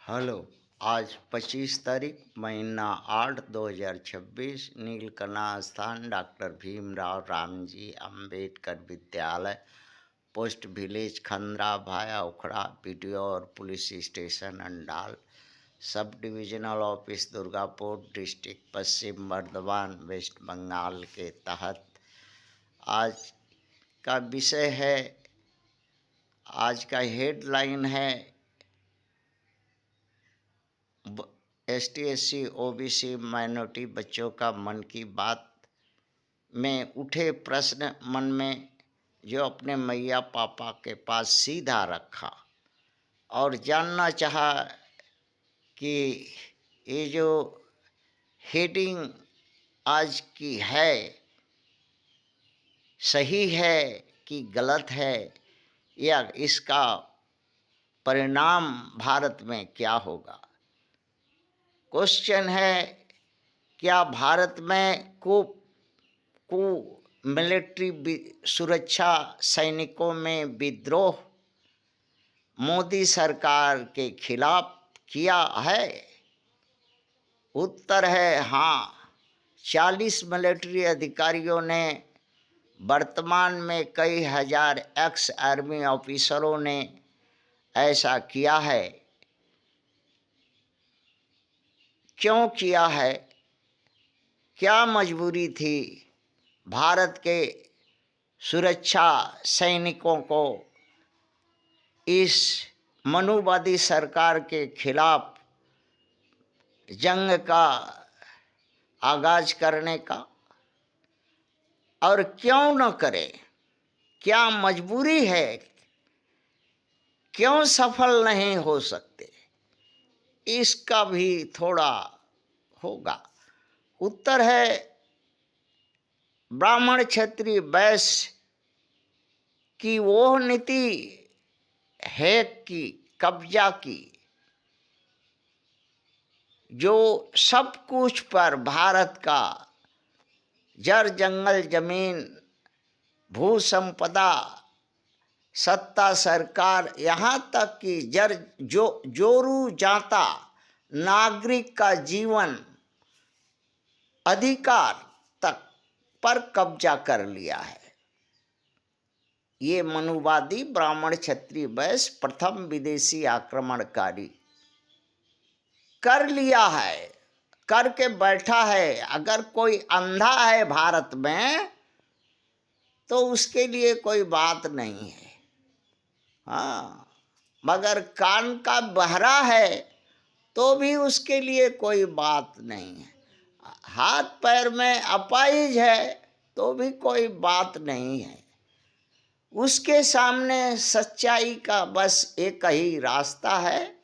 Hello. आज 25 तारीख महीना 8 2026 नीलकंठा स्थान डॉक्टर भीमराव रामजी अंबेडकर विद्यालय पोस्ट विलेज खंद्रा भाया उखड़ा बीडीओ और police station Andal sub divisional office Durgapur district Paschim Bardhaman West Bengal के तहत आज का विषय है। आज का हेडलाइन है ST/SC OBC माइनॉरिटी बच्चों का मन की बात में उठे प्रश्न मन में जो अपने मैया पापा के पास सीधा रखा और जानना चाहा कि ये जो हेडिंग आज की है सही है कि गलत है, या इसका परिणाम भारत में क्या होगा। क्वेश्चन है, क्या भारत में को मिलिट्री सुरक्षा सैनिकों में विद्रोह मोदी सरकार के खिलाफ किया है? उत्तर है हाँ। 40 मिलिट्री अधिकारियों ने वर्तमान में कई हजार एक्स आर्मी ऑफिसरों ने ऐसा किया है। क्यों किया है? क्या मजबूरी थी भारत के सुरक्षा सैनिकों को इस मनुवादी सरकार के खिलाफ जंग का आगाज करने का? और क्यों न करे? क्या मजबूरी है? क्यों सफल नहीं हो सकते? इसका भी थोड़ा होगा। उत्तर है ब्राह्मण क्षत्रिय वैश्य की वो नीति है कि कब्जा की, जो सब कुछ पर भारत का जड़ जंगल जमीन भू संपदा सत्ता सरकार यहाँ तक कि जोरू जाता नागरिक का जीवन अधिकार तक पर कब्जा कर लिया है। ये मनुवादी ब्राह्मण क्षत्रिय वैश्य प्रथम विदेशी आक्रमणकारी कर लिया है, करके बैठा है। अगर कोई अंधा है भारत में तो उसके लिए कोई बात नहीं है, हाँ, मगर कान का बहरा है तो भी उसके लिए कोई बात नहीं है। हाथ पैर में अपाहिज है तो भी कोई बात नहीं है। उसके सामने सच्चाई का बस एक ही रास्ता है,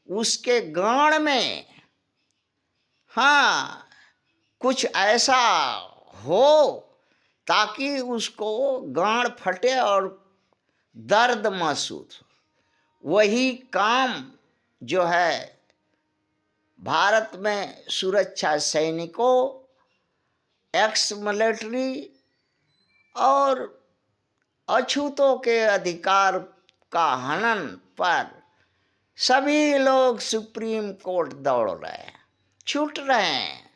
उसके गांड में हाँ कुछ ऐसा हो ताकि उसको गांड फटे और दर्द महसूस हो। वही काम जो है भारत में सुरक्षा सैनिकों, एक्स मिलिट्री और अछूतों के अधिकार का हनन पर सभी लोग सुप्रीम कोर्ट दौड़ रहे हैं, छूट रहे हैं।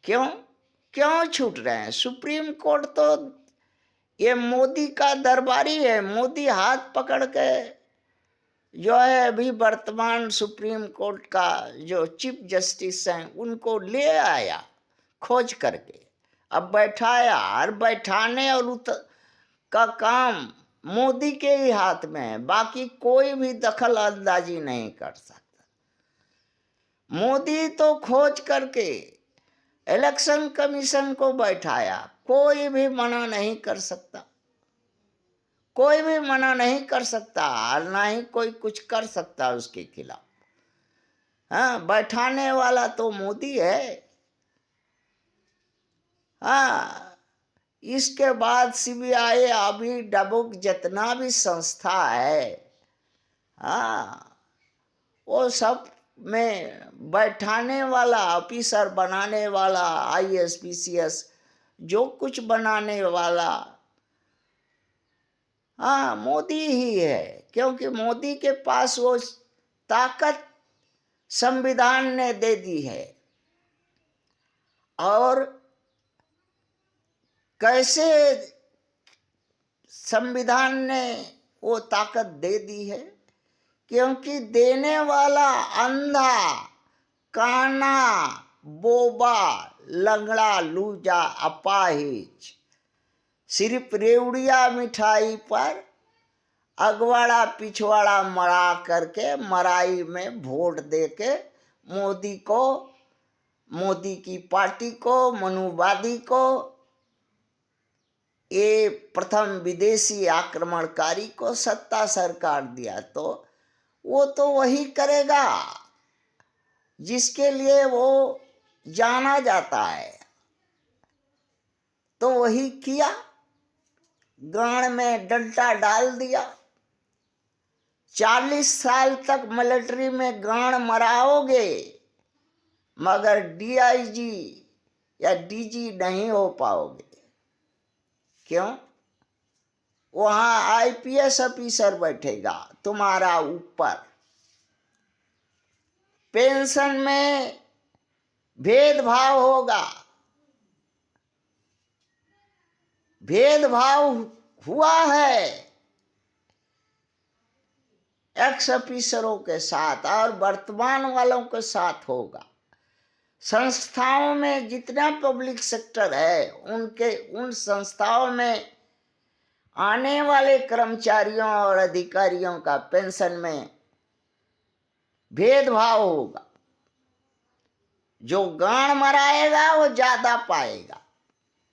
क्यों छूट रहे हैं? सुप्रीम कोर्ट तो ये मोदी का दरबारी है। मोदी हाथ पकड़ के जो है अभी वर्तमान सुप्रीम कोर्ट का जो चीफ जस्टिस हैं उनको ले आया खोज करके, अब बैठाया। और बैठाने और का काम मोदी के ही हाथ में है, बाकी कोई भी दखल अंदाजी नहीं कर सकता। मोदी तो खोज करके इलेक्शन कमीशन को बैठाया, कोई भी मना नहीं कर सकता, कोई भी मना नहीं कर सकता, और ना ही कोई कुछ कर सकता उसके खिलाफ। हाँ, बैठाने वाला तो मोदी है। हाँ, इसके बाद CBI अभी डबुक जितना भी संस्था है, हाँ, वो सब में बैठाने वाला ऑफिसर बनाने वाला IAS PCS जो कुछ बनाने वाला हाँ मोदी ही है, क्योंकि मोदी के पास वो ताकत संविधान ने दे दी है। और कैसे संविधान ने वो ताकत दे दी है? क्योंकि देने वाला अंधा, काना, बोबा, लंगड़ा, लूजा, अपाहिज सिर्फ रेवड़िया मिठाई पर अगवाड़ा पिछवाड़ा मरा करके मराई में वोट दे के मोदी को, मोदी की पार्टी को, मनुवादी को, ये प्रथम विदेशी आक्रमणकारी को सत्ता सरकार दिया, तो वो तो वही करेगा जिसके लिए वो जाना जाता है। तो वही किया, गांड में डंडा डाल दिया। 40 साल तक मिलिट्री में गांड मराओगे मगर डीआईजी या डीजी नहीं हो पाओगे। क्यों? वहां आईपीएस ऑफिसर बैठेगा तुम्हारा ऊपर। पेंशन में भेदभाव होगा। भेदभाव हुआ है एक्स ऑफिसरों के साथ और वर्तमान वालों के साथ होगा। संस्थाओं में जितना पब्लिक सेक्टर है उन संस्थाओं में आने वाले कर्मचारियों और अधिकारियों का पेंशन में भेदभाव होगा। जो गांड मराएगा वो ज्यादा पाएगा,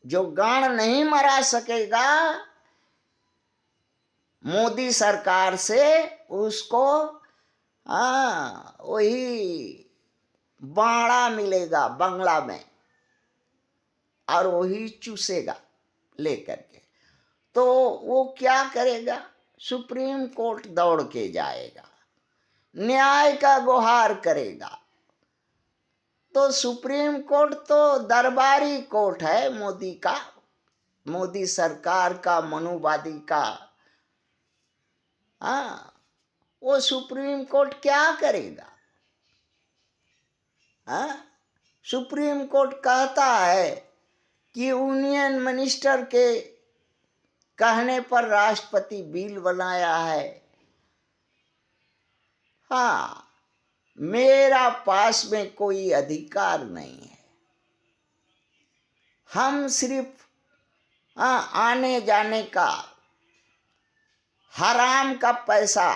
जो गांड नहीं मरा सकेगा मोदी सरकार से उसको वही बाड़ा मिलेगा बंगला में और वही चूसेगा लेकर के। तो वो क्या करेगा? सुप्रीम कोर्ट दौड़ के जाएगा, न्याय का गुहार करेगा। तो सुप्रीम कोर्ट तो दरबारी कोर्ट है मोदी का, मोदी सरकार का, मनुवादी का। वो सुप्रीम कोर्ट क्या करेगा? सुप्रीम कोर्ट कहता है कि यूनियन मिनिस्टर के कहने पर राष्ट्रपति बिल बनाया है। मेरा पास में कोई अधिकार नहीं है। हम सिर्फ आने जाने का हराम का पैसा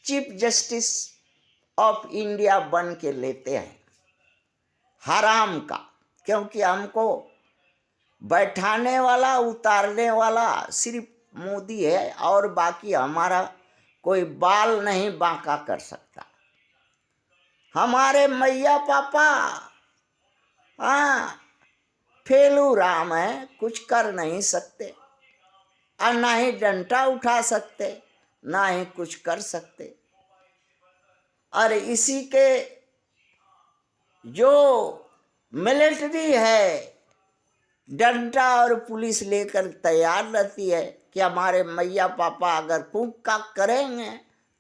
चीफ जस्टिस ऑफ इंडिया बन के लेते हैं, हराम का। क्योंकि हमको बैठाने वाला, उतारने वाला सिर्फ मोदी है और बाकी हमारा कोई बाल नहीं बांका कर सकता। हमारे मैया पापा फेलू राम है, कुछ कर नहीं सकते और ना ही डंडा उठा सकते, ना ही कुछ कर सकते। और इसी के जो मिलिट्री है डंडा और पुलिस लेकर तैयार रहती है कि हमारे मैया पापा अगर कूक काक करेंगे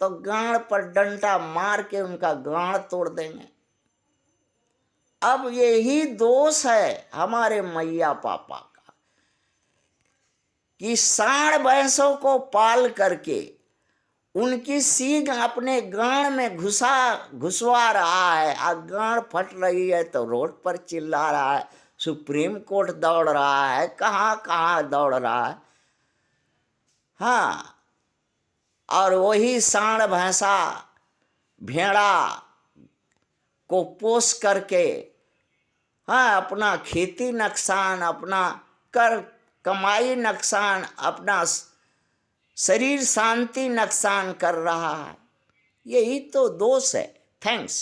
तो गांड पर डंडा मार के उनका गांड तोड़ देंगे। अब यही दोष है हमारे मैया पापा का कि सांड भैंसों को पाल करके उनकी सींग अपने गांड में घुसवा रहा है और गांड फट रही है तो रोड पर चिल्ला रहा है, सुप्रीम कोर्ट दौड़ रहा है, कहाँ कहाँ दौड़ रहा है। और वही सांड भैंसा भेड़ा को पोस करके अपना खेती नुकसान, अपना कर कमाई नुकसान, अपना शरीर शांति नुकसान कर रहा है। यही तो दोष है। थैंक्स।